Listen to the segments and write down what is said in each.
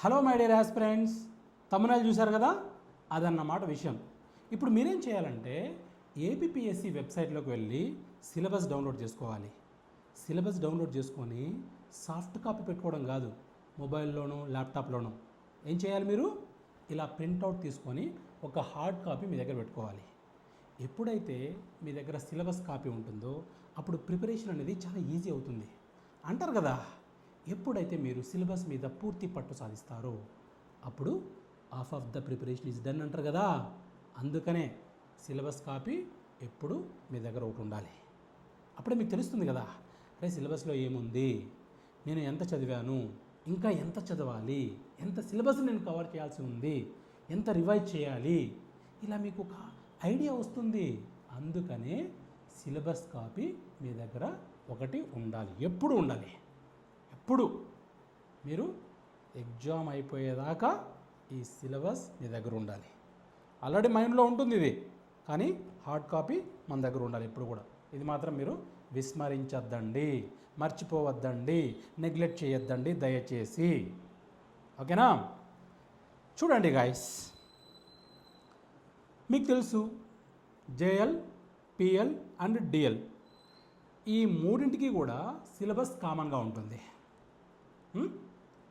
Hello my dear aspirants, తమ్మునాలు చూశారు కదా, అదన్నమాట విషయం. ఇప్పుడు మీరేం చేయాలంటే ఏపీపీఎస్సీ వెబ్సైట్లోకి వెళ్ళి సిలబస్ డౌన్లోడ్ చేసుకోవాలి. సిలబస్ డౌన్లోడ్ చేసుకొని సాఫ్ట్ కాపీ పెట్టుకోవడం కాదు, మొబైల్లోనూ ల్యాప్టాప్లోనూ ఏం చేయాలి, మీరు ఇలా ప్రింట్అవుట్ తీసుకొని ఒక హార్డ్ కాపీ మీ దగ్గర పెట్టుకోవాలి. ఎప్పుడైతే మీ దగ్గర సిలబస్ కాపీ ఉంటుందో అప్పుడు ప్రిపరేషన్ అనేది చాలా ఈజీ అవుతుంది అంటారు కదా. ఎప్పుడైతే మీరు సిలబస్ మీద పూర్తి పట్టు సాధిస్తారో అప్పుడు half of the preparation is done అంటారు కదా. అందుకనే సిలబస్ కాపీ ఎప్పుడు మీ దగ్గర ఒకటి ఉండాలి. అప్పుడే మీకు తెలుస్తుంది కదా, అరే సిలబస్లో ఏముంది, నేను ఎంత చదివాను, ఇంకా ఎంత చదవాలి, ఎంత సిలబస్ నేను కవర్ చేయాల్సి ఉంది, ఎంత రివైజ్ చేయాలి, ఇలా మీకు ఒక ఐడియా వస్తుంది. అందుకనే సిలబస్ కాపీ మీ దగ్గర ఒకటి ఉండాలి, ఎప్పుడు ఉండాలి. ఎప్పుడు మీరు ఎగ్జామ్ అయిపోయేదాకా ఈ సిలబస్ మీ దగ్గర ఉండాలి. ఆల్రెడీ మైండ్లో ఉంటుంది ఇది, కానీ హార్డ్ కాపీ మన దగ్గర ఉండాలి ఎప్పుడు కూడా. ఇది మాత్రం మీరు విస్మరించద్దండి, మర్చిపోవద్దండి, నెగ్లెక్ట్ చేయొద్దండి దయచేసి. ఓకేనా? చూడండి గాయస్, మీకు తెలుసు జేఎల్, పిఎల్ అండ్ డిఎల్ ఈ మూడింటికి కూడా సిలబస్ కామన్గా ఉంటుంది.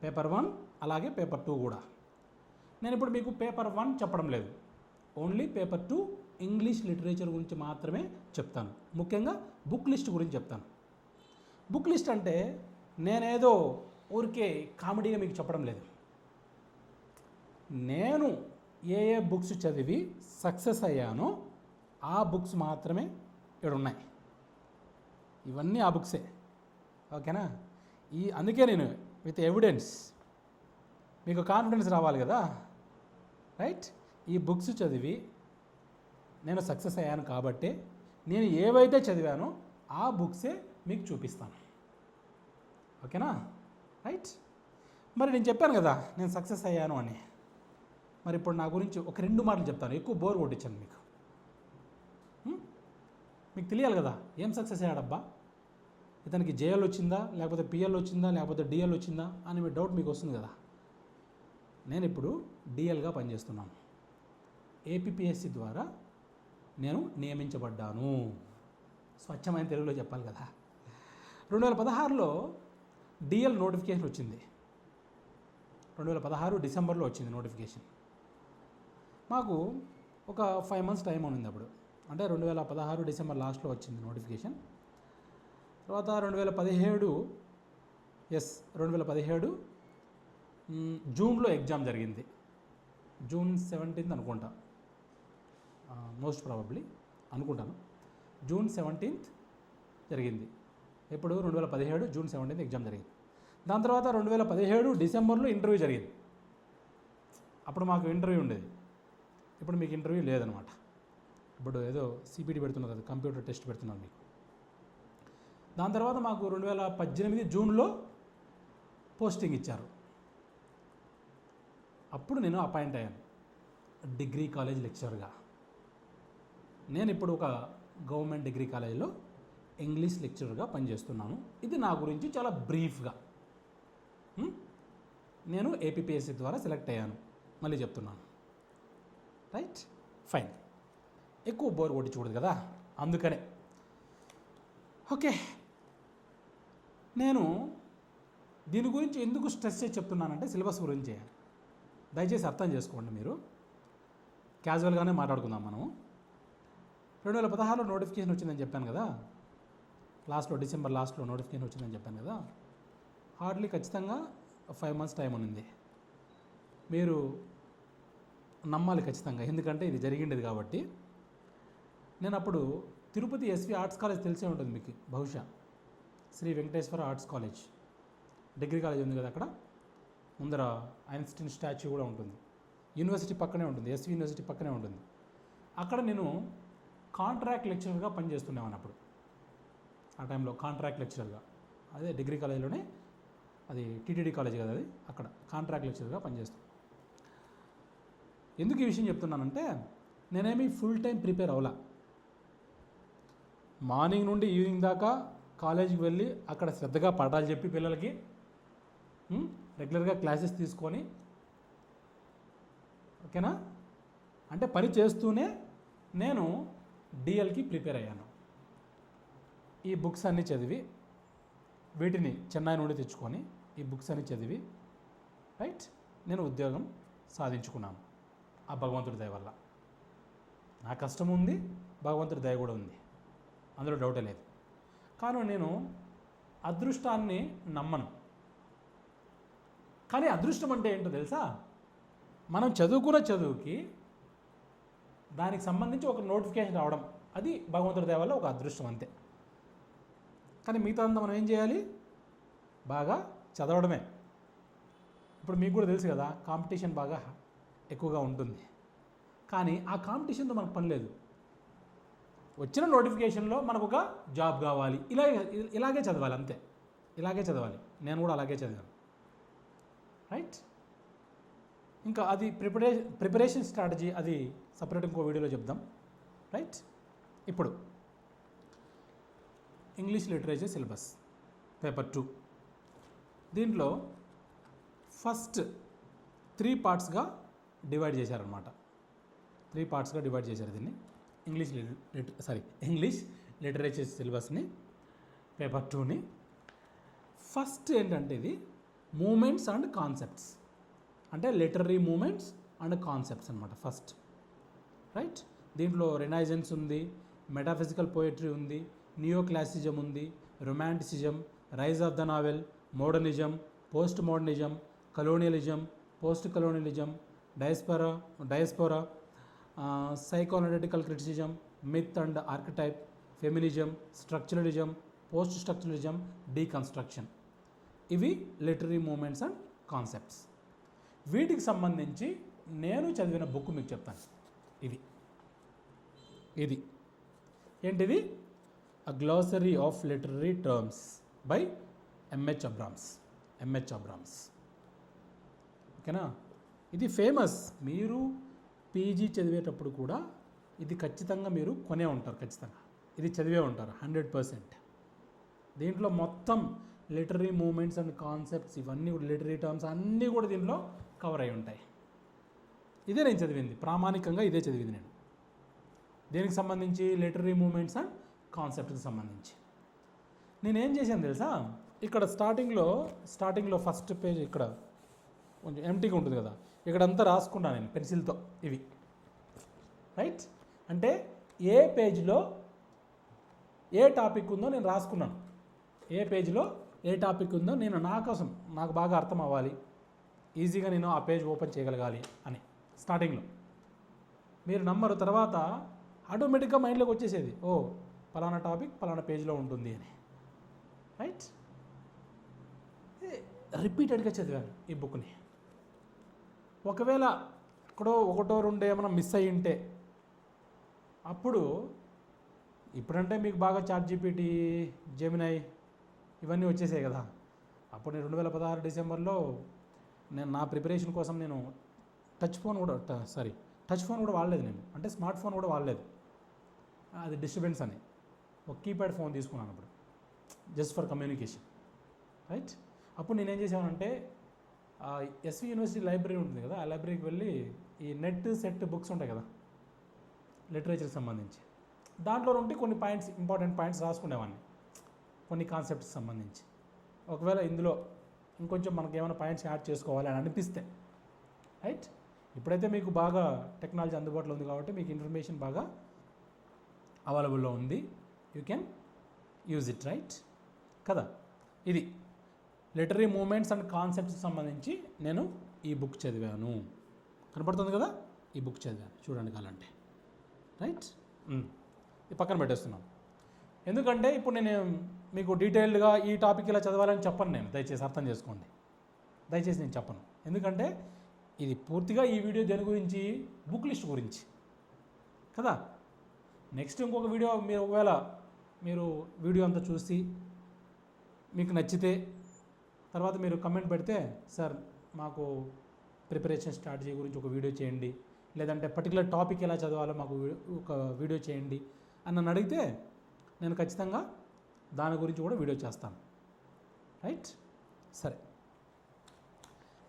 పేపర్ 1 అలాగే పేపర్ 2 కూడా. నేను ఇప్పుడు మీకు పేపర్ 1 చెప్పడం లేదు, ఓన్లీ పేపర్ 2 ఇంగ్లీష్ లిటరేచర్ గురించి మాత్రమే చెప్తాను. ముఖ్యంగా బుక్ లిస్ట్ గురించి చెప్తాను. బుక్ లిస్ట్ అంటే నేనేదో ఊరికే కామెడీగా మీకు చెప్పడం లేదు. నేను ఏ బుక్స్ చదివి సక్సెస్ అయ్యానో ఆ బుక్స్ మాత్రమే ఇక్కడ ఉన్నాయి. ఇవన్నీ ఆ బుక్సే. ఓకేనా? అందుకే నేను విత్ ఎవిడెన్స్, మీకు కాన్ఫిడెన్స్ రావాలి కదా, రైట్? ఈ బుక్స్ చదివి నేను సక్సెస్ అయ్యాను కాబట్టి నేను ఏవైతే చదివానో ఆ బుక్సే మీకు చూపిస్తాను. ఓకేనా? రైట్? మరి నేను చెప్పాను కదా నేను సక్సెస్ అయ్యాను అని. మరి ఇప్పుడు నా గురించి ఒక 2 మాటలు చెప్తాను, ఎక్కువ బోర్ కొట్టించాను మీకు. మీకు తెలియాలి కదా ఏం సక్సెస్ అయ్యాడబ్బా, ఇతనికి జేఎల్ వచ్చిందా, లేకపోతే పిఎల్ వచ్చిందా, లేకపోతే డిఎల్ వచ్చిందా అని మీ డౌట్ మీకు వస్తుంది కదా. నేను ఇప్పుడు డిఎల్గా పనిచేస్తున్నాను. ఏపీపీఎస్సీ ద్వారా నేను నియమించబడ్డాను. స్వచ్ఛమైన తెలుగులో చెప్పాలి కదా. 2016లో డిఎల్ నోటిఫికేషన్ వచ్చింది. 2016 డిసెంబర్లో వచ్చింది నోటిఫికేషన్. మాకు ఒక 5 మంత్స్ టైం ఉంది అప్పుడు. అంటే 2016 డిసెంబర్ లాస్ట్లో వచ్చింది నోటిఫికేషన్. తర్వాత 2017 జూన్లో ఎగ్జామ్ జరిగింది. జూన్ 17 అనుకుంటా, మోస్ట్ ప్రాబబ్లీ అనుకుంటాను. జూన్ 17 జరిగింది. ఇప్పుడు 2017 జూన్ 17 ఎగ్జామ్ జరిగింది. దాని తర్వాత 2017 డిసెంబర్లో ఇంటర్వ్యూ జరిగింది. అప్పుడు మాకు ఇంటర్వ్యూ ఉండేది, ఇప్పుడు మీకు ఇంటర్వ్యూ లేదనమాట. ఇప్పుడు ఏదో సిపిటి పెడుతున్నారు కదా, కంప్యూటర్ టెస్ట్ పెడుతున్నారు మీకు. దాని తర్వాత మాకు 2018 జూన్లో పోస్టింగ్ ఇచ్చారు. అప్పుడు నేను అపాయింట్ అయ్యాను డిగ్రీ కాలేజ్ లెక్చరర్గా. నేను ఇప్పుడు ఒక గవర్నమెంట్ డిగ్రీ కాలేజీలో ఇంగ్లీష్ లెక్చరర్గా పనిచేస్తున్నాను. ఇది నా గురించి చాలా బ్రీఫ్గా. నేను ఏపీపీఎస్సీ ద్వారా సెలెక్ట్ అయ్యాను, మళ్ళీ చెప్తున్నాను. రైట్? ఫైన్. ఎక్కువ బోర్ కొట్టి చూడదు కదా, అందుకనే. ఓకే, నేను దీని గురించి ఎందుకు స్ట్రెస్ చేసి చెప్తున్నానంటే సిలబస్ గురించి. దయచేసి అర్థం చేసుకోండి, మీరు క్యాజువల్గానే మాట్లాడుకుందాం మనం. 2016లో నోటిఫికేషన్ వచ్చిందని చెప్పాను కదా, డిసెంబర్ లాస్ట్లో నోటిఫికేషన్ వచ్చిందని చెప్పాను కదా. హార్డ్లీ ఖచ్చితంగా 5 మంత్స్ టైం ఉంది. మీరు నమ్మాలి ఖచ్చితంగా, ఎందుకంటే ఇది జరిగిండేది కాబట్టి. నేను అప్పుడు తిరుపతి ఎస్వి ఆర్ట్స్ కాలేజ్ తెలిసే ఉంటుంది మీకు బహుశా, Sri Venkateswara arts college degree college ఉంది కదా, అక్కడ ముందర ఐన్స్టీన్ స్టాచ్యూ కూడా ఉంటుంది. యూనివర్సిటీ పక్కనే ఉంటుంది, ఎస్వి యూనివర్సిటీ పక్కనే ఉంటుంది. అక్కడ నేను కాంట్రాక్ట్ లెక్చరర్గా పనిచేస్తున్నాను అప్పుడు. ఆ టైంలో కాంట్రాక్ట్ లెక్చరర్గా, అదే డిగ్రీ కాలేజీలోనే, అది టీటీడీ కాలేజ్ కదా అది, అక్కడ కాంట్రాక్ట్ లెక్చరర్గా పనిచేస్తాను. ఎందుకు ఈ విషయం చెప్తున్నానంటే నేనేమి ఫుల్ టైం ప్రిపేర్ అవ్వలా. మార్నింగ్ నుండి ఈవినింగ్ దాకా కాలేజీకి వెళ్ళి అక్కడ శ్రద్ధగా పాఠాలు చెప్పి పిల్లలకి రెగ్యులర్గా క్లాసెస్ తీసుకొని, ఓకేనా, అంటే పని చేస్తూనే నేను డిఎల్కి ప్రిపేర్ అయ్యాను. ఈ బుక్స్ అన్నీ చదివి, వీటిని చెన్నై నుండి తెచ్చుకొని ఈ బుక్స్ అన్ని చదివి, రైట్, నేను ఉద్యోగం సాధించుకున్నాను ఆ భగవంతుడి దయ వల్ల. నా కష్టం ఉంది, భగవంతుడి దయ కూడా ఉంది, అందులో డౌటే లేదు. కానీ నేను అదృష్టాన్ని నమ్మను. కానీ అదృష్టం అంటే ఏంటో తెలుసా? మనం చదువుకున్న చదువుకి దానికి సంబంధించి ఒక నోటిఫికేషన్ రావడం, అది భగవంతుడి దయ వల్ల ఒక అదృష్టం అంతే. కానీ మిగతా అంతా మనం ఏం చేయాలి? బాగా చదవడమే. ఇప్పుడు మీకు కూడా తెలుసు కదా, కాంపిటీషన్ బాగా ఎక్కువగా ఉంటుంది. కానీ ఆ కాంపిటీషన్తో మనకు పని లేదు. వచ్చిన నోటిఫికేషన్లో మనకు ఒక జాబ్ కావాలి, ఇలాగే చదవాలి, అంతే. ఇలాగే చదవాలి. నేను కూడా అలాగే చదివాను, రైట్. ఇంకా అది ప్రిపరేషన్ స్ట్రాటజీ, అది సపరేట్ ఇంకో వీడియోలో చెప్దాం, రైట్. ఇప్పుడు ఇంగ్లీష్ లిటరేచర్ సిలబస్ పేపర్ 2, దీంట్లో ఫస్ట్ 3 పార్ట్స్గా డివైడ్ చేశారనమాట. 3 పార్ట్స్గా డివైడ్ చేశారు దీన్ని. ఇంగ్లీష్ లిటరేచర్ సిలబస్ని, పేపర్ 2ని. ఫస్ట్ ఏంటంటే ఇది మూమెంట్స్ అండ్ కాన్సెప్ట్స్, అంటే లిటరరీ మూమెంట్స్ అండ్ కాన్సెప్ట్స్ అనమాట ఫస్ట్, రైట్. దీంట్లో రెనైజెన్స్ ఉంది, మెటాఫిజికల్ పోయట్రీ ఉంది, నియో క్లాసిజం ఉంది, romanticism, rise of the novel, modernism, post modernism, colonialism, post colonialism, diaspora, psychoanalytical criticism, myth and archetype, feminism, structuralism, post structuralism, deconstruction. ఇవి literary moments and concepts. వీటికి సంబంధించి నేను చదివిన book మీకు చెప్తాను. ఇది ఏంటిది? A Glossary of Literary Terms by M.H. Abrams. ఓకేనా? ఇది ఫేమస్. మీరు పీజీ చదివేటప్పుడు కూడా ఇది ఖచ్చితంగా మీరు కొనే ఉంటారు, ఖచ్చితంగా ఇది చదివే ఉంటారు 100%. దీంట్లో మొత్తం లిటరరీ మూమెంట్స్ అండ్ కాన్సెప్ట్స్, ఇవన్నీ కూడా లిటరరీ టర్మ్స్ అన్నీ కూడా దీంట్లో కవర్ అయి ఉంటాయి. ఇదే నేను చదివింది, ప్రామాణికంగా ఇదే చదివింది నేను. దేనికి సంబంధించి? లిటరరీ మూమెంట్స్ అండ్ కాన్సెప్ట్కి సంబంధించి. నేనేం చేశాను తెలుసా? ఇక్కడ స్టార్టింగ్లో ఫస్ట్ పేజ్ ఇక్కడ కొంచెం ఎంటీగా ఉంటుంది కదా, ఇక్కడంతా రాసుకున్నాను నేను పెన్సిల్తో, ఇవి, రైట్. అంటే ఏ పేజ్లో ఏ టాపిక్ ఉందో నేను రాసుకున్నాను. ఏ పేజ్లో ఏ టాపిక్ ఉందో నేను నాకు బాగా అర్థం అవ్వాలి, ఈజీగా నేను ఆ పేజ్ ఓపెన్ చేయగలగాలి అని స్టార్టింగ్లో. మీరు నమ్మరు, తర్వాత ఆటోమేటిక్గా మైండ్లోకి వచ్చేసేది, ఓ పలానా టాపిక్ పలానా పేజ్లో ఉంటుంది అని, రైట్. రిపీటెడ్గా చదివాను ఈ బుక్ని. ఒకవేళ ఇక్కడో ఒకటో రెండో ఏమైనా మిస్ అయ్యి ఉంటే, అప్పుడు ఇప్పుడంటే మీకు బాగా ChatGPT, జెమినై ఇవన్నీ వచ్చేసాయి కదా. అప్పుడు నేను 2016 డిసెంబర్లో నా ప్రిపరేషన్ కోసం నేను టచ్ ఫోన్ కూడా వాడలేదు నేను, అంటే స్మార్ట్ ఫోన్ కూడా వాడలేదు. అది డిస్టర్బెన్స్ అని ఒక కీప్యాడ్ ఫోన్ తీసుకున్నాను అప్పుడు, జస్ట్ ఫర్ కమ్యూనికేషన్, రైట్. అప్పుడు నేనేం చేశానంటే ఎస్వి యూనివర్సిటీ లైబ్రరీ ఉంటుంది కదా, ఆ లైబ్రరీకి వెళ్ళి ఈ నెట్ సెట్ బుక్స్ ఉంటాయి కదా లిటరేచర్కి సంబంధించి, దాంట్లో నుండి కొన్ని పాయింట్స్, ఇంపార్టెంట్ పాయింట్స్ రాసుకునేవాడిని, కొన్ని కాన్సెప్ట్స్ సంబంధించి. ఒకవేళ ఇందులో ఇంకొంచెం మనకి ఏమైనా పాయింట్స్ యాడ్ చేసుకోవాలి అని అనిపిస్తే, రైట్. ఇప్పుడైతే మీకు బాగా టెక్నాలజీ అందుబాటులో ఉంది కాబట్టి మీకు ఇన్ఫర్మేషన్ బాగా అవైలబుల్లో ఉంది, you can use it, right కదా. ఇది లిటరరీ మూమెంట్స్ అండ్ కాన్సెప్ట్స్కి సంబంధించి నేను ఈ బుక్ చదివాను. కనపడుతుంది కదా, ఈ బుక్ చదివాను, చూడండి కావాలంటే, రైట్. ఇది పక్కన పెట్టేస్తున్నాను. ఎందుకంటే ఇప్పుడు నేను మీకు డీటెయిల్డ్గా ఈ టాపిక్ ఇలా చదవాలని చెప్పను నేను, దయచేసి అర్థం చేసుకోండి, దయచేసి నేను చెప్పను. ఎందుకంటే ఇది పూర్తిగా ఈ వీడియో దేని గురించి? బుక్ లిస్ట్ గురించి కదా. నెక్స్ట్ ఇంకొక వీడియో ఒకవేళ మీరు వీడియో అంతా చూసి మీకు నచ్చితే తర్వాత మీరు కమెంట్ పెడితే, సార్ మాకు ప్రిపరేషన్ స్ట్రాటజీ గురించి ఒక వీడియో చేయండి, లేదంటే పర్టికులర్ టాపిక్ ఎలా చదవాలో మాకు ఒక వీడియో చేయండి అని నన్ను అడిగితే నేను ఖచ్చితంగా దాని గురించి కూడా వీడియో చేస్తాను, రైట్. సరే,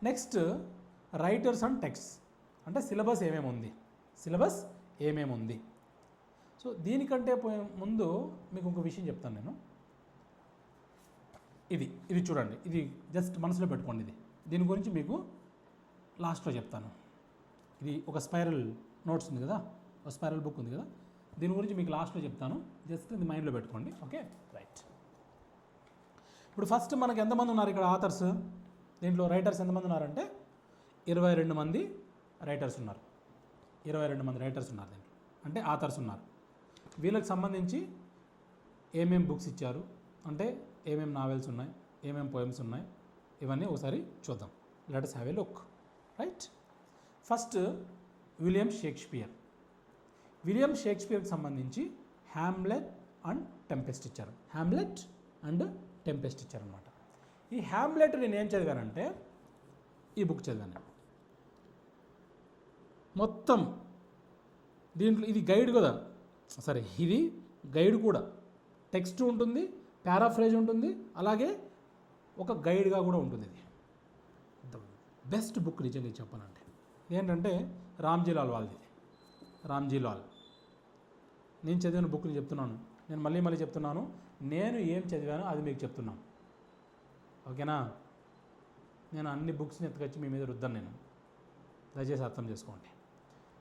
నెక్స్ట్ రైటర్స్ అండ్ టెక్స్ట్, అంటే సిలబస్ ఏమేమి ఉంది. సో దీనికంటే ముందు మీకు ఒక విషయం చెప్తాను నేను. ఇది చూడండి, ఇది జస్ట్ మనసులో పెట్టుకోండి. దీని గురించి మీకు లాస్ట్లో చెప్తాను. ఇది ఒక స్పైరల్ నోట్స్ ఉంది కదా, ఒక స్పైరల్ బుక్ ఉంది కదా, దీని గురించి మీకు లాస్ట్లో చెప్తాను. జస్ట్ ఇది మైండ్లో పెట్టుకోండి. Okay, right. ఇప్పుడు ఫస్ట్ మనకు ఎంతమంది ఉన్నారు ఇక్కడ ఆథర్స్? దీంట్లో రైటర్స్ ఎంతమంది ఉన్నారంటే 22 మంది రైటర్స్ ఉన్నారు. 22 మంది రైటర్స్ ఉన్నారు దీంట్లో, అంటే ఆథర్స్ ఉన్నారు. వీళ్ళకి సంబంధించి ఏమేమి బుక్స్ ఇచ్చారు, అంటే ఏమేమి నావెల్స్ ఉన్నాయి, ఏమేమి పోయమ్స్ ఉన్నాయి, ఇవన్నీ ఒకసారి చూద్దాం. Let us have a look, right. First William షేక్స్పియర్కి సంబంధించి హ్యామ్లెట్ అండ్ టెంపెస్ట్ ఇచ్చారు. ఇచ్చారనమాట. ఈ హ్యామ్లెట్ నేను ఏం చదివానంటే ఈ బుక్ చదివాను మొత్తం. దీంట్లో ఇది గైడ్ కదా, ఇది గైడ్ కూడా, టెక్స్ట్ ఉంటుంది, పారాఫ్రేజ్ ఉంటుంది, అలాగే ఒక గైడ్గా కూడా ఉంటుంది. ఇది ద బెస్ట్ బుక్ నిజంగా చెప్పాలంటే. ఏంటంటే రామ్జీ లాల్ వాళ్ళది. నేను చదివిన బుక్ని చెప్తున్నాను, నేను మళ్ళీ చెప్తున్నాను. నేను ఏం చదివానో అది మీకు చెప్తున్నాను, ఓకేనా? నేను అన్ని బుక్స్ని ఎత్తుకొచ్చి మీ మీద రుద్దాను నేను, దయచేసి అర్థం చేసుకోండి.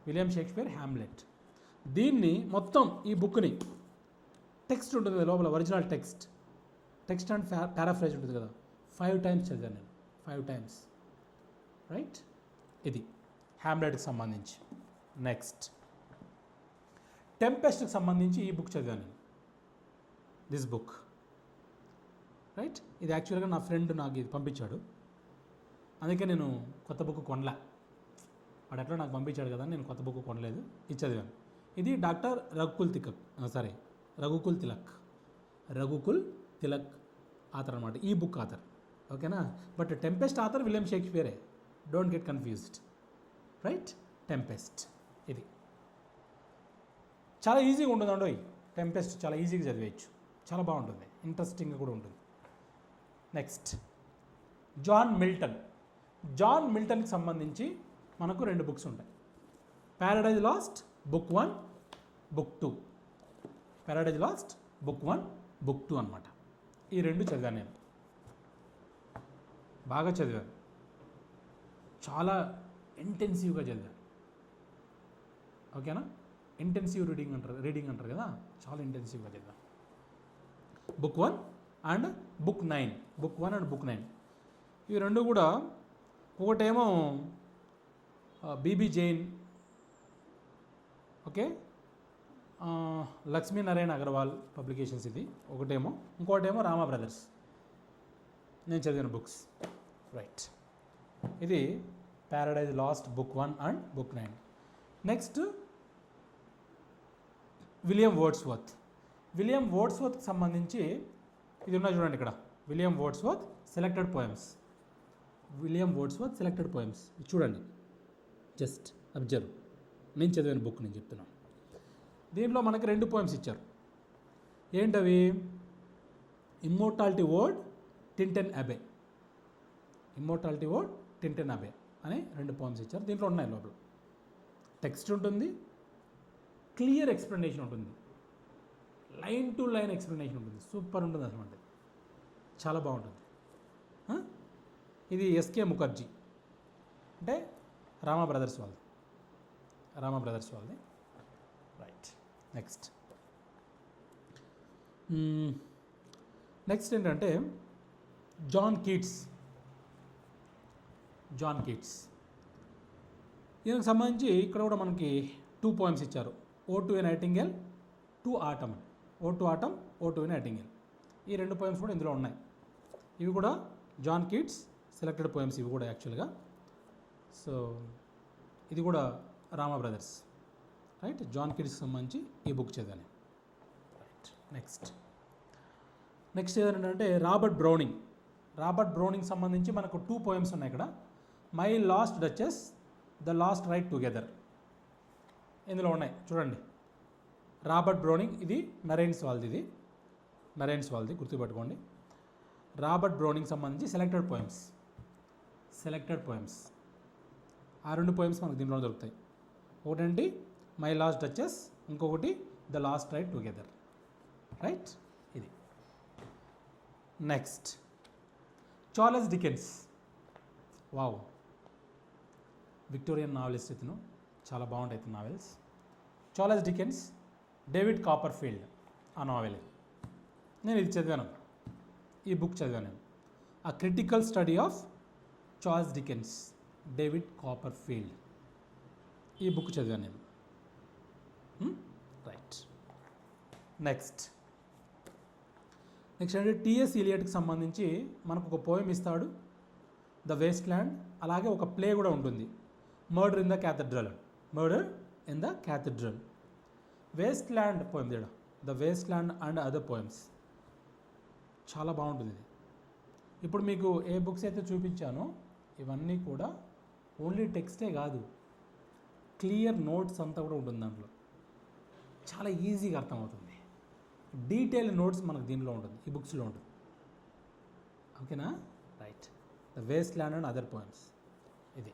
William Shakespeare hamlet. దీన్ని మొత్తం ఈ బుక్ని టెక్స్ట్ ఉంటుంది కదా లోపల, ఒరిజినల్ టెక్స్ట్ అండ్ పారాఫ్రేజ్ ఉంటుంది కదా, 5 times చదివాను నేను, 5 times, రైట్. ఇది హ్యామ్లెట్కి సంబంధించి. నెక్స్ట్ టెంపెస్ట్కి సంబంధించి ఈ బుక్ చదివాను నేను, దిస్ బుక్, రైట్. ఇది యాక్చువల్గా నా ఫ్రెండ్ నాకు ఇది పంపించాడు, అందుకే నేను కొత్త బుక్ కొనలే. వాడు ఎట్లా నాకు పంపించాడు కదా, నేను కొత్త బుక్ కొనలేదు, ఇది చదివాను. ఇది డాక్టర్ రఘుకుల్ తిలక్ ఆథర్ అనమాట, ఈ బుక్ ఆథర్, ఓకేనా? బట్ టెంపెస్ట్ ఆథర్ విలియం షేక్స్పియరే, don't get confused, right. Tempest ఇది చాలా ఈజీగా ఉంటుందండి. టెంపెస్ట్ చాలా ఈజీగా చదివేయచ్చు, చాలా బాగుంటుంది, ఇంట్రెస్టింగ్గా కూడా ఉంటుంది. నెక్స్ట్ జాన్ మిల్టన్కి సంబంధించి మనకు 2 బుక్స్ ఉంటాయి. Paradise Lost book 1, book 2. Paradise Lost book 1, book 2 అనమాట. ఈ 2 చదివాను నేను, బాగా చదివాను, చాలా ఇంటెన్సివ్గా చదివాను, ఓకేనా? ఇంటెన్సివ్ రీడింగ్ అంటారు కదా, చాలా ఇంటెన్సివ్గా చదివాను. Book 1 and book 9. ఇవి 2 కూడా, ఒకటేమో BB Jain, okay, Lakshminarayan Agarwal publications ఇది ఒకటేమో, ఇంకోటేమో రామా బ్రదర్స్. నేను చదివిన బుక్స్, రైట్. ఇది Paradise Lost book 1 and book 9. Next William వర్డ్స్వర్త్కి సంబంధించి ఇది ఉన్నాయి చూడండి ఇక్కడ, విలియం వర్డ్స్వర్త్ సెలెక్టెడ్ పోయమ్స్. ఇది చూడండి, జస్ట్ అబ్జర్వ్. నేను చదివిన బుక్ నేను చెప్తున్నాను. దీంట్లో మనకి 2 పోయమ్స్ ఇచ్చారు. ఏంటవి? ఇమ్మోర్టాలిటీ వర్డ్ టింటెన్ అబే అని 2 పోయమ్స్ ఇచ్చారు. దీంట్లో ఉన్నాయి, లోపల టెక్స్ట్ ఉంటుంది, క్లియర్ ఎక్స్ప్లెనేషన్ ఉంటుంది, లైన్ టు లైన్ ఎక్స్ప్లెనేషన్ ఉంటుంది, సూపర్ ఉంటుంది అసలు, చాలా బాగుంటుంది. ఇది ఎస్కే ముఖర్జీ, అంటే రామా బ్రదర్స్ వాళ్ళది, రైట్. నెక్స్ట్ ఏంటంటే జాన్ కీట్స్. దీనికి సంబంధించి ఇక్కడ కూడా మనకి 2 పోయమ్స్ ఇచ్చారు. Ode to a Nightingale, to Autumn, Ode to a Nightingale. ఈ 2 పోయమ్స్ కూడా ఇందులో ఉన్నాయి. ఇవి కూడా జాన్ కీట్స్ సెలెక్టెడ్ పోయమ్స్, ఇవి కూడా యాక్చువల్గా. సో ఇది కూడా రామా బ్రదర్స్, రైట్. జాన్ కీట్స్కి సంబంధించి ఈ బుక్ చదివాను, రైట్. నెక్స్ట్ ఏంటంటే రాబర్ట్ బ్రౌనింగ్ సంబంధించి మనకు 2 పోయమ్స్ ఉన్నాయి ఇక్కడ. My Last Duchess, the Last Ride Together, ఇందులో ఉన్నాయి చూడండి. రాబర్ట్ బ్రౌనింగ్, ఇది నరేన్స్ వాళ్ళది, గుర్తుపెట్టుకోండి. రాబర్ట్ బ్రౌనింగ్ సంబంధించి సెలెక్టెడ్ పోయమ్స్. Selected poems. ఆ 2 పోయమ్స్ మనకు దీంట్లో దొరుకుతాయి. ఒకటండి మై లాస్ట్ డచెస్, ఇంకొకటి the Last Ride Together. Right, ఇది. Next Charles Dickens. Wow, Victorian novelist ఇతను, చాలా బాగుంటాయి ఇతను novels. Charles Dickens, David Copperfield ఆ నావెల్. నేను ఇది చదివాను, ఈ బుక్ చదివాను నేను. ఆ critical study of Charles Dickens, David Copperfield, ఈ బుక్ చదివాను నేను. రైట్. నెక్స్ట్ అంటే టిఎస్ ఇలియట్కి సంబంధించి మనకు ఒక పోయం ఇస్తాడు, ద వేస్ట్ ల్యాండ్. అలాగే ఒక ప్లే కూడా ఉంటుంది, Murder in the Cathedral. Murder in the Cathedral. Waste Land poem తేడా, the Waste Land and other poems. చాలా బాగుంటుంది ఇది. ఇప్పుడు మీకు ఏ బుక్స్ అయితే చూపించానో ఇవన్నీ కూడా ఓన్లీ టెక్స్టే కాదు, క్లియర్ నోట్స్ అంతా కూడా ఉంటుంది దాంట్లో. చాలా ఈజీగా అర్థమవుతుంది. డీటెయిల్ నోట్స్ మనకు దీనిలో ఉంటుంది, ఈ బుక్స్లో ఉంటుంది. ఓకేనా? Right. The Waste Land and other poems, ఇది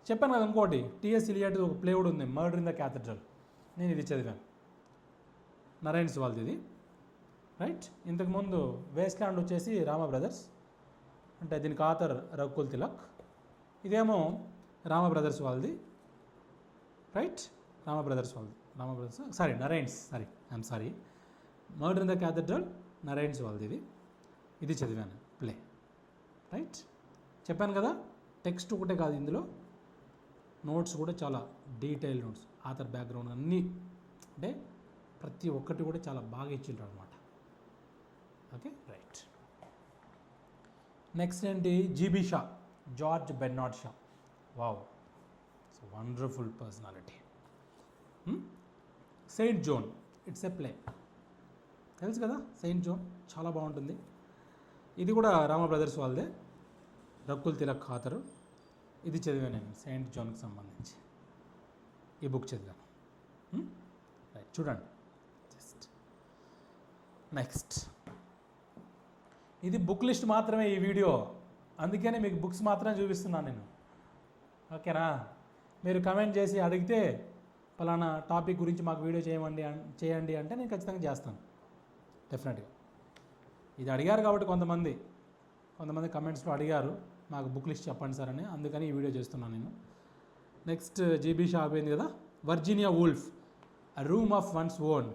చెప్పాను కదా. ఇంకోటి టిఎస్ ఇలియట్ ఒక ప్లే కూడా ఉంది, మర్డర్ ఇన్ ద క్యాథడ్రల్. నేను ఇది చదివాను, నరైన్స్ వాళ్ళది ఇది. రైట్. ఇంతకుముందు వేస్ట్ ల్యాండ్ వచ్చేసి రామ బ్రదర్స్, అంటే దీనికి ఆథర్ రఘుకుల్ తిలక్. ఇదేమో రామ బ్రదర్స్ వాళ్ళది. రైట్, రామ బ్రదర్స్ వాళ్ళది, Narain's, I'm sorry, Murder in the Cathedral, Narain's వాళ్ళది ఇది చదివాను ప్లే. రైట్, చెప్పాను కదా. టెక్స్ట్ ఒకటే కాదు, ఇందులో నోట్స్ కూడా చాలా డీటెయిల్ నోట్స్, ఆథర్ బ్యాక్గ్రౌండ్ అన్నీ, అంటే ప్రతి ఒక్కటి కూడా చాలా బాగా ఇచ్చిండ్రు అనమాట. Okay, right. నెక్స్ట్ ఏంటి, GB Shah, George Bernard Shah. Wow, it's wonderful personality. Saint zone, it's a play, తెలుసు కదా. సెయింట్ జోన్ చాలా బాగుంటుంది. ఇది కూడా రామ బ్రదర్స్ వాళ్ళదే, రఘుకుల్ తిలక్ ఆథరు. ఇది చదివాను నేను, సెయింట్ జోన్కి సంబంధించి ఈ బుక్ చదివాను. రైట్, చూడండి. జస్ట్ నెక్స్ట్, ఇది బుక్ లిస్ట్ మాత్రమే ఈ వీడియో, అందుకనే మీకు బుక్స్ మాత్రమే చూపిస్తున్నాను నేను. ఓకేనా? మీరు కమెంట్ చేసి అడిగితే పలానా టాపిక్ గురించి మాకు వీడియో చేయండి అంటే నేను ఖచ్చితంగా చేస్తాను, డెఫినెట్గా. ఇది అడిగారు కాబట్టి కొంతమంది కమెంట్స్లో అడిగారు, మాకు బుక్ లిస్ట్ చెప్పండి సార్ అని, అందుకని ఈ వీడియో చేస్తున్నాను నేను. నెక్స్ట్ జీబీ షా అయిపోయింది కదా. Virginia Woolf, a Room of One's Own.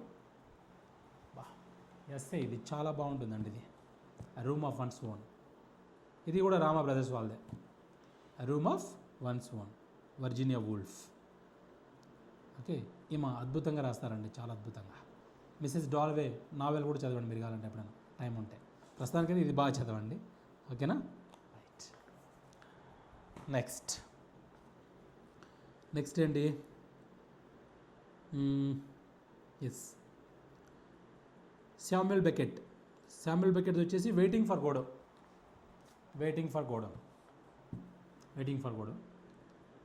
Essay, ఇది చాలా బాగుంటుందండి. ఇది a Room of One's Own, ఇది కూడా రామ బ్రదర్స్ వాళ్ళదే. A Room of One's Own, Virginia Woolf. Okay, ఈమె అద్భుతంగా రాస్తారండి, చాలా అద్భుతంగా. మిసెస్ డాల్వే నావెల్ కూడా చదవండి మీరు కావాలంటే, ఎప్పుడైనా టైం ఉంటే. ప్రస్తుతానికి ఇది బాగా చదవండి, ఓకేనా? రైట్. నెక్స్ట్ ఏంటి, ఎస్, శామ్యుల్ బెకెట్ వచ్చేసి వెయిటింగ్ ఫర్ గోడో.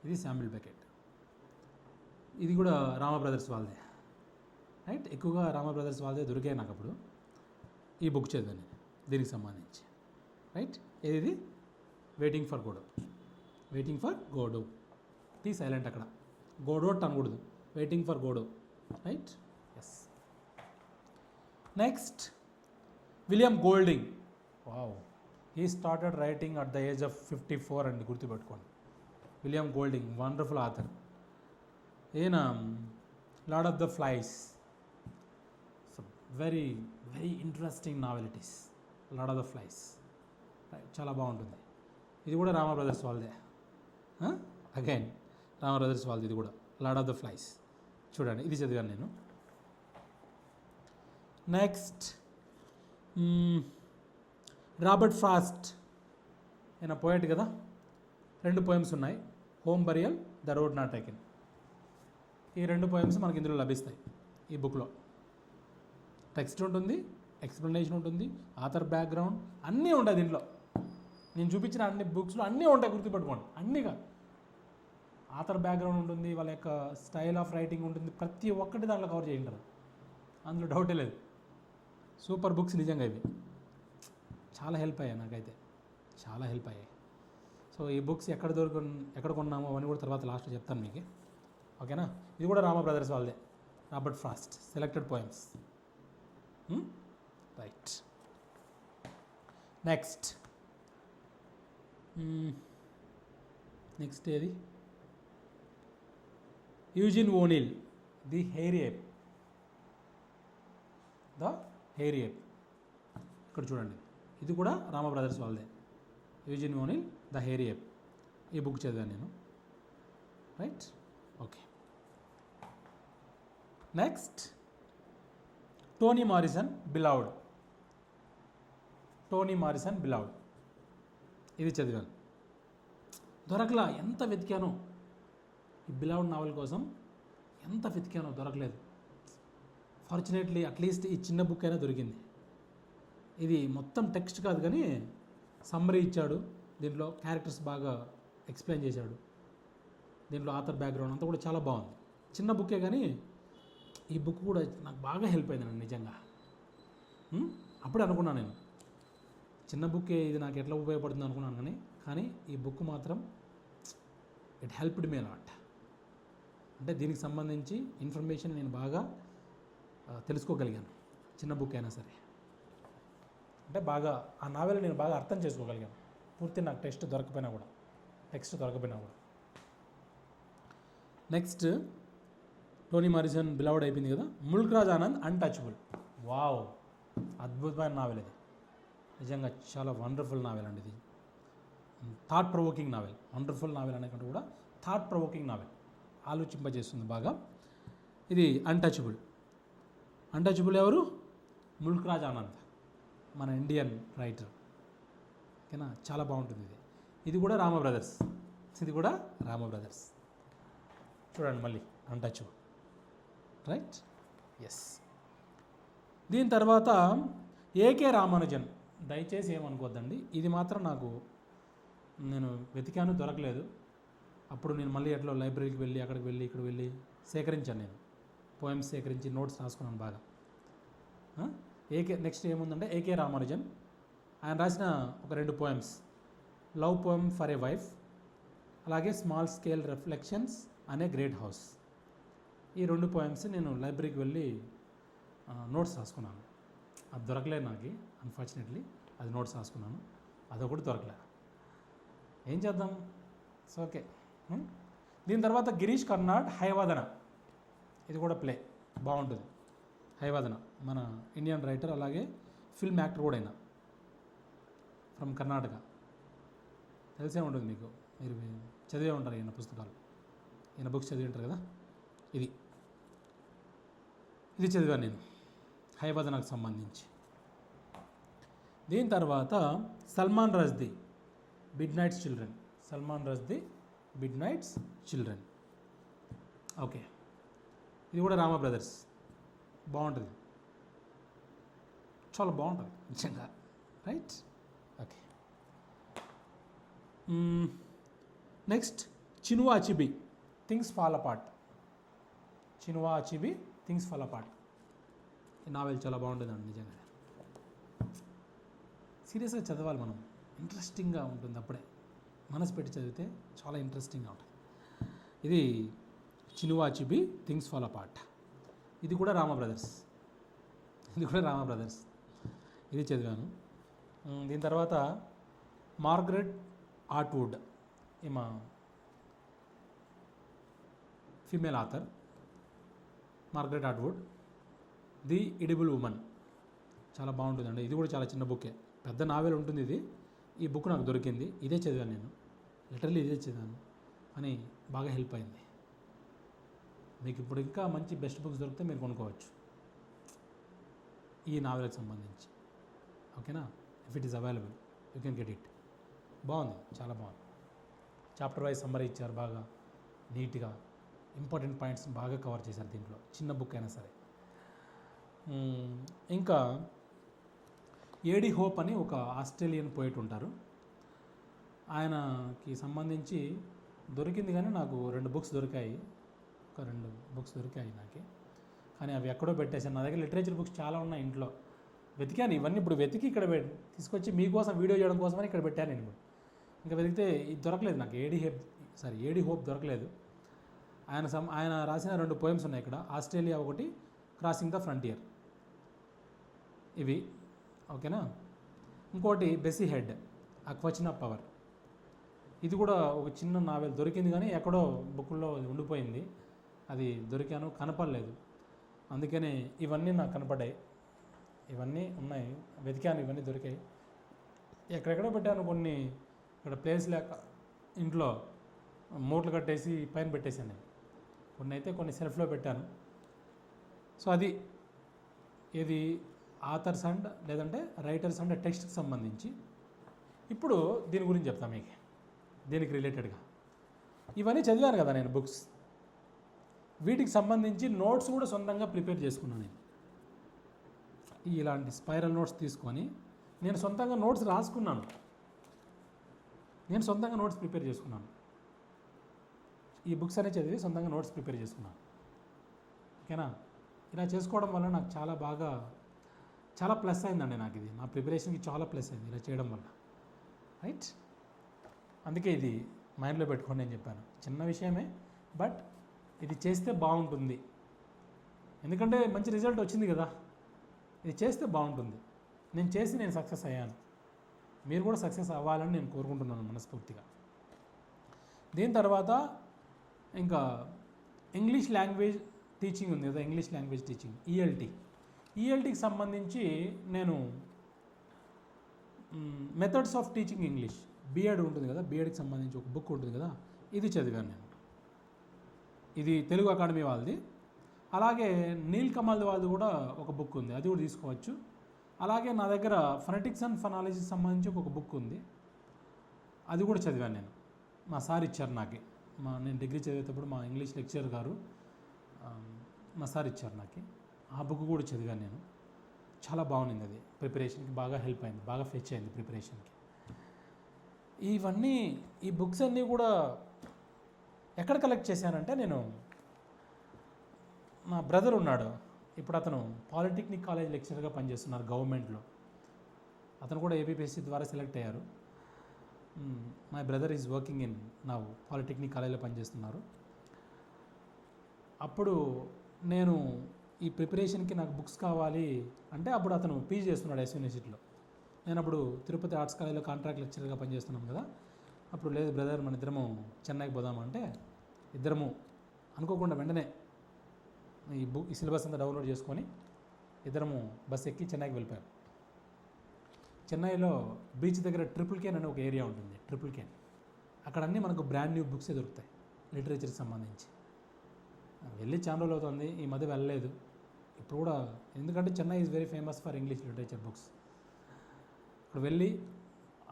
ఇది శామ్యుల్ బెకెట్. ఇది కూడా రామ బ్రదర్స్ వాళ్ళదే. రైట్, ఎక్కువగా రామ బ్రదర్స్ వాళ్ళదే దొరికాయి నాకు అప్పుడు. ఈ బుక్ చదివాను నేను దీనికి సంబంధించి. రైట్, ఏది, Waiting for Godot. T silent అక్కడ, గోడోట్ అనకూడదు, Waiting for Godot. Right, yes. Next, William Golding. Wow, he started writing at the age of 54 అండి, గుర్తుపెట్టుకోండి. William Golding, wonderful author. ఈయన Lord of the Flies, very very interesting novelties. Lord of the Flies చాలా బాగుంటుంది. ఇది కూడా Rama brothers వాళ్ళదే. Again Rama brothers వాళ్ళది ఇది కూడా, లార్డ్ ఆఫ్ ద ఫ్లైస్. చూడండి, ఇది చదివాను నేను. నెక్స్ట్, రాబర్ట్ ఫ్రాస్ట్, ఈయన పోయట్ కదా. 2 పోయమ్స్ ఉన్నాయి, home burial, the road not taken. ఈ 2 పోయమ్స్ మనకి ఇందులో లభిస్తాయి ఈ బుక్లో. టెక్స్ట్ ఉంటుంది, ఎక్స్ప్లెనేషన్ ఉంటుంది, ఆథర్ బ్యాక్గ్రౌండ్ అన్నీ ఉంటాయి దీంట్లో. నేను చూపించిన అన్ని బుక్స్లో అన్నీ ఉంటాయి, గుర్తుపెట్టుకోండి. అన్నీగా ఆథర్ బ్యాక్గ్రౌండ్ ఉంటుంది, వాళ్ళ యొక్క స్టైల్ ఆఫ్ రైటింగ్ ఉంటుంది, ప్రతి ఒక్కటి దాంట్లో కవర్ చేయంటారు, అందులో డౌటే లేదు. సూపర్ బుక్స్ నిజంగా ఇవి, చాలా హెల్ప్ అయ్యాయి నాకైతే, చాలా హెల్ప్ అయ్యాయి. సో ఈ బుక్స్ ఎక్కడ కొన్నామో అవన్నీ కూడా తర్వాత లాస్ట్లో చెప్తాను మీకు. ఓకేనా? ఇది కూడా రామ బ్రదర్స్ వాళ్ళదే, Robert Frost selected poems. Right. Next ఏది? యూజిన్ ఓనిల్ ది హెయిరీ ఏప్. ఇక్కడ చూడండి, ఇది కూడా రామ బ్రదర్స్ వాళ్ళదే. యూజిన్ ఓనిల్ ద హెయిరీ ఏప్. ఈ బుక్ చదివాను నేను. Right. Okay. Next Tony Morrison beloved. ఇది చదివాను. దొరకలా. ఎంత వెతికానో ఈ బిలౌడ్ నావెల్ కోసం, ఎంత వెతికానో దొరకలేదు. ఫార్చునేట్లీ అట్లీస్ట్ ఈ చిన్న బుక్ అయినా దొరికింది. ఇది మొత్తం టెక్స్ట్ కాదు కానీ సమ్మరీ ఇచ్చాడు, దీంట్లో క్యారెక్టర్స్ బాగా ఎక్స్ప్లెయిన్ చేశాడు, దీంట్లో ఆథర్ బ్యాక్గ్రౌండ్ అంతా కూడా చాలా బాగుంది. చిన్న బుక్కే కానీ ఈ బుక్ కూడా నాకు బాగా హెల్ప్ అయింది నన్ను నిజంగా. అప్పుడే అనుకున్నాను నేను, చిన్న బుక్కే ఇది నాకు ఎట్లా ఉపయోగపడుతుంది అనుకున్నాను, కానీ ఈ బుక్ మాత్రం ఇట్ హెల్ప్డ్ మీ అలాట్. అంటే దీనికి సంబంధించి ఇన్ఫర్మేషన్ నేను బాగా తెలుసుకోగలిగాను, చిన్న బుక్ అయినా సరే. అంటే బాగా ఆ నావెల్ నేను బాగా అర్థం చేసుకోగలిగాను, పూర్తి నాకు టెక్స్ట్ దొరకపోయినా కూడా. నెక్స్ట్ టోనీ మారిసన్ బిలౌడ్ అయిపోయింది కదా. ముల్క్ రాజ్ ఆనంద్ అన్టచబుల్. వావ్, అద్భుతమైన నావెల్ ఇది. నిజంగా చాలా వండర్ఫుల్ నావెల్ అండి ఇది. Thought provoking novel. Wonderful novel అనేకంటే కూడా థాట్ ప్రొవోకింగ్ నావెల్, ఆలోచింపజేస్తుంది బాగా. ఇది అన్టచబుల్ ఎవరు? ముల్క్ రాజ్ ఆనంద్, మన ఇండియన్ రైటర్. ఓకేనా? చాలా బాగుంటుంది ఇది. ఇది కూడా రామ బ్రదర్స్. చూడండి మళ్ళీ అన్టచబుల్. రైట్. ఎస్. దీని తర్వాత ఏకే రామానుజన్. దయచేసి ఏమనుకోద్దండి, ఇది మాత్రం నేను వెతికాను, దొరకలేదు. అప్పుడు నేను మళ్ళీ ఎట్లా లైబ్రరీకి వెళ్ళి అక్కడికి వెళ్ళి ఇక్కడ వెళ్ళి సేకరించాను. నేను పోయమ్స్ సేకరించి నోట్స్ రాసుకున్నాను బాగా. నెక్స్ట్ ఏముందంటే ఏకే రామానుజన్ ఆయన రాసిన ఒక 2 poems, love poem for a wife, అలాగే స్మాల్ స్కేల్ రిఫ్లెక్షన్స్ అనే గ్రేట్ హౌస్. ఈ 2 పోయమ్స్ నేను లైబ్రరీకి వెళ్ళి నోట్స్ రాసుకున్నాను. అది దొరకలేదు నాకు, అన్ఫార్చునేట్లీ. అది నోట్స్ రాసుకున్నాను, అదొకటి దొరకలే. ఏం చేద్దాం? So okay. దీని తర్వాత గిరీష్ కర్నాడ్ హైవాదన. ఇది కూడా ప్లే బాగుంటుంది. హైవాదన మన ఇండియన్ రైటర్, అలాగే ఫిల్మ్ యాక్టర్ కూడా అయినా, ఫ్రమ్ కర్ణాటక. తెలిసే ఉంటుంది మీకు, మీరు చదివే ఉంటారు ఈయన పుస్తకాలు, ఈయన బుక్స్ చదివి ఉంటారు కదా. ఇది చదివాను నేను, హైవాదనకు సంబంధించి. దీని తర్వాత Salman Rushdie Midnight's Children. Okay. ఇది కూడా రామ బ్రదర్స్. బాగుంటుంది, చాలా బాగుంటుంది నిజంగా. Right. Okay. Next Chinua Achebe Things Fall Apart. ఈ నావెల్ చాలా బాగుంటుందండి నిజంగా. సీరియస్గా చదవాలి మనం, ఇంట్రెస్టింగ్గా ఉంటుంది. అప్పుడే మనసు పెట్టి చదివితే చాలా ఇంట్రెస్టింగ్గా ఉంటుంది. ఇది చినువా అచిబి థింగ్స్ ఫాల్ అపార్ట్. ఇది కూడా రామ బ్రదర్స్. ఇది చదివాను. దీని తర్వాత మార్గరెట్ ఆట్వుడ్, ఈమె female author. Margaret Atwood the Edible Woman. చాలా బాగుంటుందండి. ఇది కూడా చాలా చిన్న బుక్కే, పెద్ద నావెల్ ఉంటుంది ఇది. ఈ బుక్ నాకు దొరికింది, ఇదే చదివాను నేను, లిటరల్లీ ఇదే చదివాను అని బాగా హెల్ప్ అయింది. మీకు ఇప్పుడు ఇంకా మంచి బెస్ట్ బుక్స్ దొరికితే మీరు కొనుక్కోవచ్చు ఈ నావెల్కి సంబంధించి. ఓకేనా? If it is available you can get it. బాగుంది, చాలా బాగుంది. చాప్టర్ వైజ్ సమ్మరీ ఇచ్చారు బాగా నీట్గా, ఇంపార్టెంట్ పాయింట్స్ బాగా కవర్ చేశారు దీంట్లో, చిన్న బుక్ అయినా సరే. ఇంకా ఏడి హోప్ అని ఒక ఆస్ట్రేలియన్ పోయిట్ ఉంటారు, ఆయనకి సంబంధించి దొరికింది. కానీ నాకు 2 బుక్స్ దొరికాయి, నాకు. కానీ అవి ఎక్కడో పెట్టేశాను. నా దగ్గర లిటరేచర్ బుక్స్ చాలా ఉన్నాయి ఇంట్లో, వెతికాను. ఇవన్నీ ఇప్పుడు వెతికి ఇక్కడ తీసుకొచ్చి మీకోసం వీడియో చేయడం కోసమని ఇక్కడ పెట్టాను నేను. ఇంకా వెతికితే ఇది దొరకలేదు నాకు. ఏడి హోప్ దొరకలేదు. ఆయన రాసిన 2 పోయమ్స్ ఉన్నాయి ఇక్కడ. ఆస్ట్రేలియా ఒకటి, క్రాసింగ్ ద ఫ్రంటియర్, ఇవి ఓకేనా. ఇంకోటి బెస్సీ హెడ్, ఆ క్వశ్చన్ ఆఫ్ పవర్, ఇది కూడా ఒక చిన్న నావెల్ దొరికింది కానీ ఎక్కడో బుక్లో ఉండిపోయింది. అది దొరికాను, కనపడలేదు. అందుకనే ఇవన్నీ నాకు కనపడ్డాయి. ఇవన్నీ ఉన్నాయి, వెతికాను, ఇవన్నీ దొరికాయి. ఎక్కడెక్కడో పెట్టాను కొన్ని, ఇక్కడ ప్లేస్ లేక ఇంట్లో మూటలు కట్టేసి పైన పెట్టేశాను నేను. కొన్ని అయితే కొన్ని సెల్ఫ్లో పెట్టాను. సో అది ఇది ఆథర్స్ అండ్ లేదంటే రైటర్స్ అండ్ టెక్స్ట్కి సంబంధించి. ఇప్పుడు దీని గురించి చెప్తాను మీకు, దీనికి రిలేటెడ్గా. ఇవన్నీ చదివాను కదా నేను బుక్స్, వీటికి సంబంధించి నోట్స్ కూడా సొంతంగా ప్రిపేర్ చేసుకున్నాను నేను. ఇలాంటి స్పైరల్ నోట్స్ తీసుకొని నేను సొంతంగా నోట్స్ రాసుకున్నాను. నేను సొంతంగా నోట్స్ ప్రిపేర్ చేసుకున్నాను. ఈ బుక్స్ అనే చదివి సొంతంగా నోట్స్ ప్రిపేర్ చేసుకున్నాను. ఓకేనా. ఇలా చేసుకోవడం వల్ల నాకు చాలా ప్లస్ అయిందండి. నాకు ఇది నా ప్రిపరేషన్కి చాలా ప్లస్ అయింది ఇలా చేయడం వల్ల. రైట్. అందుకే ఇది మైండ్లో పెట్టుకోండి నేను చెప్పాను. చిన్న విషయమే, బట్ ఇది చేస్తే బాగుంటుంది. ఎందుకంటే మంచి రిజల్ట్ వచ్చింది కదా, ఇది చేస్తే బాగుంటుంది. నేను సక్సెస్ అయ్యాను. మీరు కూడా సక్సెస్ అవ్వాలని నేను కోరుకుంటున్నాను మనస్ఫూర్తిగా. దీని తర్వాత ఇంకా ఇంగ్లీష్ లాంగ్వేజ్ టీచింగ్ ఉంది కదా, ఇంగ్లీష్ లాంగ్వేజ్ టీచింగ్, ఈఎల్టీకి సంబంధించి నేను methods of teaching English, BEd ఉంటుంది కదా, బీఎడ్కి సంబంధించి ఒక బుక్ ఉంటుంది కదా, ఇది చదివాను నేను. ఇది తెలుగు అకాడమీ వాళ్ళది. అలాగే నీల్ కమల్ వాళ్ళది కూడా ఒక బుక్ ఉంది, అది కూడా తీసుకోవచ్చు. అలాగే నా దగ్గర ఫొనెటిక్స్ అండ్ ఫనాలజీకి సంబంధించి ఒక బుక్ ఉంది, అది కూడా చదివాను నేను. మా సార్ ఇచ్చారు నాకు. నేను డిగ్రీ చదివేటప్పుడు మా ఇంగ్లీష్ లెక్చరర్ గారు మా సార్ ఇచ్చారు నాకు. ఆ బుక్ కూడా చదివాను నేను. చాలా బాగుంది. అది ప్రిపరేషన్కి బాగా హెల్ప్ అయింది, బాగా ఫెచ్ అయింది ప్రిపరేషన్కి. ఇవన్నీ ఈ బుక్స్ అన్నీ కూడా ఎక్కడ కలెక్ట్ చేశానంటే, నేను నా బ్రదర్ ఉన్నాడు, ఇప్పుడు అతను పాలిటెక్నిక్ కాలేజ్ లెక్చరర్గా పనిచేస్తున్నారు గవర్నమెంట్లో. అతను కూడా ఏపీపీఎస్సీ ద్వారా సెలెక్ట్ అయ్యారు. My brother is working in నా పాలిటెక్నిక్ కాలేజ్లో పనిచేస్తున్నారు. అప్పుడు నేను ఈ ప్రిపరేషన్కి నాకు బుక్స్ కావాలి అంటే, అప్పుడు అతను పీజీ చేస్తున్నాడు ఎస్ యూనివర్సిటీలో. నేను అప్పుడు తిరుపతి ఆర్ట్స్ కాలేజ్లో కాంట్రాక్ట్ లెక్చరర్గా పనిచేస్తున్నాను కదా. అప్పుడు లేదు బ్రదర్, మన ఇద్దరము చెన్నైకి పోదామంటే, ఇద్దరము అనుకోకుండా వెంటనే ఈ సిలబస్ అంతా డౌన్లోడ్ చేసుకొని ఇద్దరము బస్ ఎక్కి చెన్నైకి వెళ్ళిపోయాం. చెన్నైలో బీచ్ దగ్గర ట్రిపుల్ కేన్ అనే ఒక ఏరియా ఉంటుంది, ట్రిపుల్ కేన్. అక్కడ అన్నీ మనకు బ్రాండ్ న్యూ బుక్సే దొరుకుతాయి లిటరేచర్కి సంబంధించి. వెళ్ళి చాలా రోజులు అవుతుంది, ఈ మధ్య వెళ్ళలేదు ఇప్పుడు కూడా. ఎందుకంటే Chennai is very famous for English literature books. ఇప్పుడు వెళ్ళి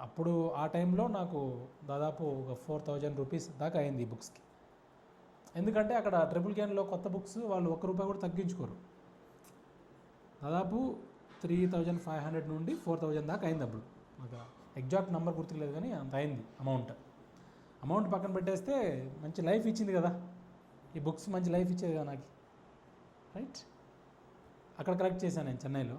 అప్పుడు ఆ టైంలో నాకు దాదాపు ఒక 4,000 రూపీస్ దాకా అయింది ఈ బుక్స్కి. ఎందుకంటే అక్కడ ట్రిపుల్ కేన్లో కొత్త బుక్స్ వాళ్ళు ₹1 కూడా తగ్గించుకోరు. దాదాపు 3,500 నుండి 4,000 దాకా అయింది. అప్పుడు నాకు ఎగ్జాక్ట్ నెంబర్ గుర్తులేదు కానీ అంత అయింది అమౌంట్ పక్కన పెట్టేస్తే మంచి లైఫ్ ఇచ్చింది కదా ఈ బుక్స్, మంచి లైఫ్ ఇచ్చేది కదా నాకు. రైట్. అక్కడ కలెక్ట్ చేశాను నేను చెన్నైలో.